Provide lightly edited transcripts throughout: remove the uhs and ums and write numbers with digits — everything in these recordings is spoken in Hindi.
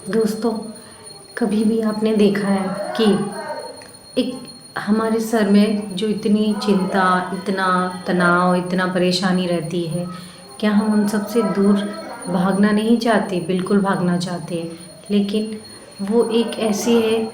दोस्तों, कभी भी आपने देखा है कि एक हमारे सर में जो इतनी चिंता, इतना तनाव, इतना परेशानी रहती है, क्या हम उन सब से दूर भागना नहीं चाहते? बिल्कुल भागना चाहते हैं, लेकिन वो एक ऐसी है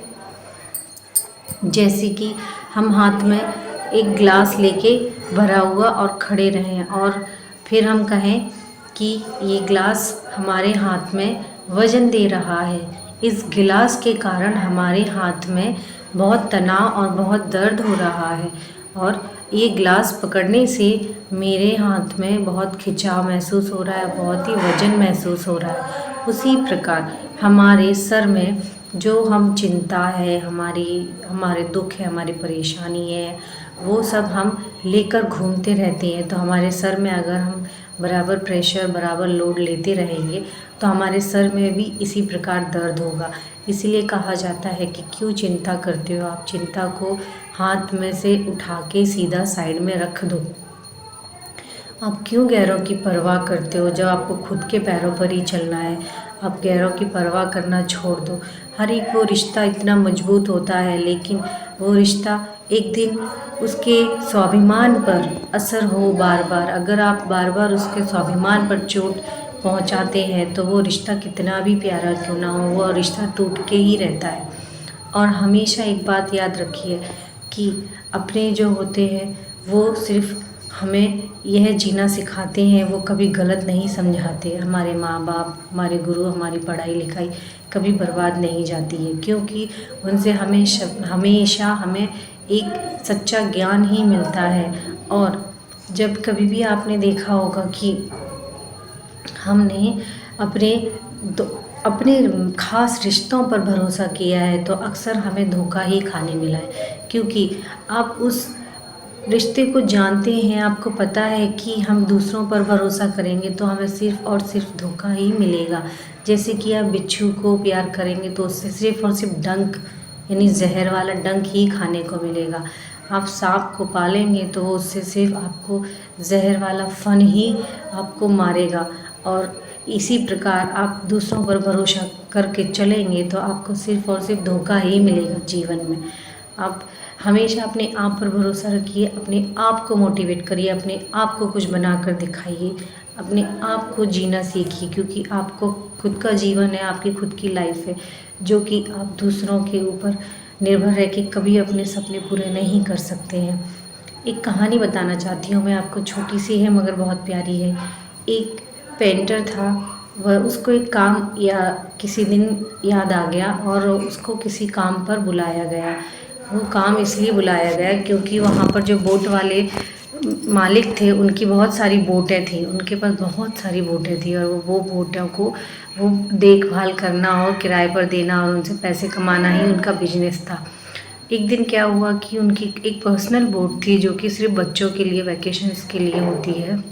जैसे कि हम हाथ में एक ग्लास लेके भरा हुआ और खड़े रहें और फिर हम कहें कि ये ग्लास हमारे हाथ में वज़न दे रहा है। इस गिलास के कारण हमारे हाथ में बहुत तनाव और बहुत दर्द हो रहा है और ये ग्लास पकड़ने से मेरे हाथ में बहुत खिंचाव महसूस हो रहा है, बहुत ही वज़न महसूस हो रहा है। उसी प्रकार हमारे सर में जो हम चिंता है, हमारे दुख है, हमारी परेशानी है, वो सब हम लेकर घूमते रहते हैं। तो हमारे सर में अगर हम बराबर प्रेशर, बराबर लोड लेते रहेंगे तो हमारे सर में भी इसी प्रकार दर्द होगा। इसीलिए कहा जाता है कि क्यों चिंता करते हो आप? चिंता को हाथ में से उठा के सीधा साइड में रख दो। आप क्यों गैरों की परवाह करते हो जब आपको खुद के पैरों पर ही चलना है? आप गैरों की परवाह करना छोड़ दो। हर एक वो रिश्ता इतना मजबूत होता है, लेकिन वो रिश्ता एक दिन उसके स्वाभिमान पर असर हो बार बार। अगर आप बार बार उसके स्वाभिमान पर चोट पहुंचाते हैं तो वो रिश्ता कितना भी प्यारा क्यों ना हो, वो रिश्ता टूट के ही रहता है। और हमेशा एक बात याद रखिए कि अपने जो होते हैं वो सिर्फ हमें यह जीना सिखाते हैं, वो कभी गलत नहीं समझाते। हमारे माँ बाप, हमारे गुरु, हमारी पढ़ाई लिखाई कभी बर्बाद नहीं जाती है, क्योंकि उनसे हमेशा हमें एक सच्चा ज्ञान ही मिलता है। और जब कभी भी आपने देखा होगा कि हमने अपने अपने ख़ास रिश्तों पर भरोसा किया है तो अक्सर हमें धोखा ही खाने मिला है, क्योंकि आप उस रिश्ते को जानते हैं, आपको पता है कि हम दूसरों पर भरोसा करेंगे तो हमें सिर्फ़ और सिर्फ धोखा ही मिलेगा। जैसे कि आप बिच्छू को प्यार करेंगे तो उससे सिर्फ़ और सिर्फ डंक, यानी जहर वाला डंक ही खाने को मिलेगा। आप सांप को पालेंगे तो वो उससे सिर्फ आपको जहर वाला फन ही आपको मारेगा। और इसी प्रकार आप दूसरों पर भरोसा करके चलेंगे तो आपको सिर्फ़ और सिर्फ धोखा ही मिलेगा जीवन में। आप हमेशा अपने आप पर भरोसा रखिए, अपने आप को मोटिवेट करिए, अपने आप को कुछ बनाकर दिखाइए, अपने आप को जीना सीखिए, क्योंकि आपको खुद का जीवन है, आपकी खुद की लाइफ है, जो कि आप दूसरों के ऊपर निर्भर रह के कभी अपने सपने पूरे नहीं कर सकते हैं। एक कहानी बताना चाहती हूँ मैं आपको, छोटी सी है मगर बहुत प्यारी है। एक पेंटर था, वह उसको एक काम या किसी दिन याद आ गया और उसको किसी काम पर बुलाया गया। वो काम इसलिए बुलाया गया क्योंकि वहाँ पर जो बोट वाले मालिक थे उनकी बहुत सारी बोटें थी, उनके पास बहुत सारी बोटें थी और वो बोटों को वो देखभाल करना और किराए पर देना और उनसे पैसे कमाना ही उनका बिजनेस था। एक दिन क्या हुआ कि उनकी एक पर्सनल बोट थी जो कि सिर्फ बच्चों के लिए, वैकेशंस के लिए होती है।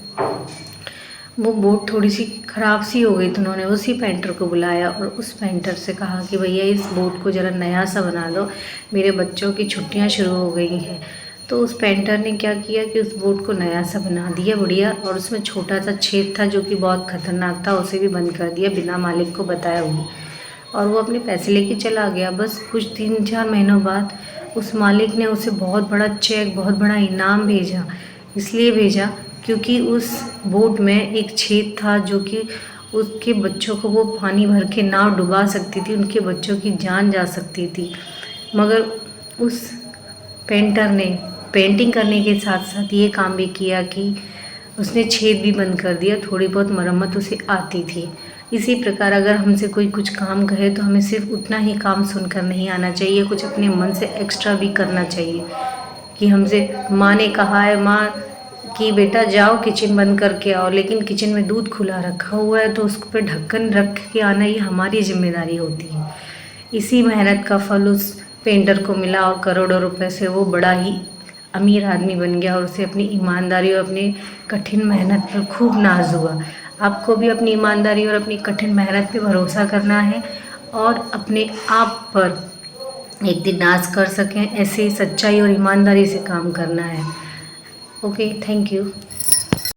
वो बोट थोड़ी सी ख़राब सी हो गई तो उन्होंने उसी पेंटर को बुलाया और उस पेंटर से कहा कि भैया इस बोट को ज़रा नया सा बना दो, मेरे बच्चों की छुट्टियां शुरू हो गई हैं। तो उस पेंटर ने क्या किया कि उस बोट को नया सा बना दिया बढ़िया, और उसमें छोटा सा छेद था जो कि बहुत ख़तरनाक था, उसे भी बंद कर दिया बिना मालिक को बताए हुए। और वो अपने पैसे लेके चला गया। बस कुछ 3-4 महीनों बाद उस मालिक ने उसे बहुत बड़ा चेक, बहुत बड़ा इनाम भेजा। इसलिए भेजा क्योंकि उस बोट में एक छेद था जो कि उसके बच्चों को वो पानी भर के नाव डुबा सकती थी, उनके बच्चों की जान जा सकती थी। मगर उस पेंटर ने पेंटिंग करने के साथ साथ ये काम भी किया कि उसने छेद भी बंद कर दिया, थोड़ी बहुत मरम्मत उसे आती थी। इसी प्रकार अगर हमसे कोई कुछ काम कहे तो हमें सिर्फ उतना ही काम सुनकर नहीं आना चाहिए, कुछ अपने मन से एक्स्ट्रा भी करना चाहिए। कि हमसे माँ ने कहा है, माँ कि बेटा जाओ किचन बंद करके आओ, लेकिन किचन में दूध खुला रखा हुआ है तो उस पर ढक्कन रख के आना ये हमारी जिम्मेदारी होती है। इसी मेहनत का फल उस पेंटर को मिला और करोड़ों रुपए से वो बड़ा ही अमीर आदमी बन गया और उसे अपनी ईमानदारी और अपनी कठिन मेहनत पर खूब नाज हुआ। आपको भी अपनी ईमानदारी और अपनी कठिन मेहनत पे भरोसा करना है और अपने आप पर एक दिन नाज कर सकें, ऐसे ही सच्चाई और ईमानदारी से काम करना है। Okay, thank you.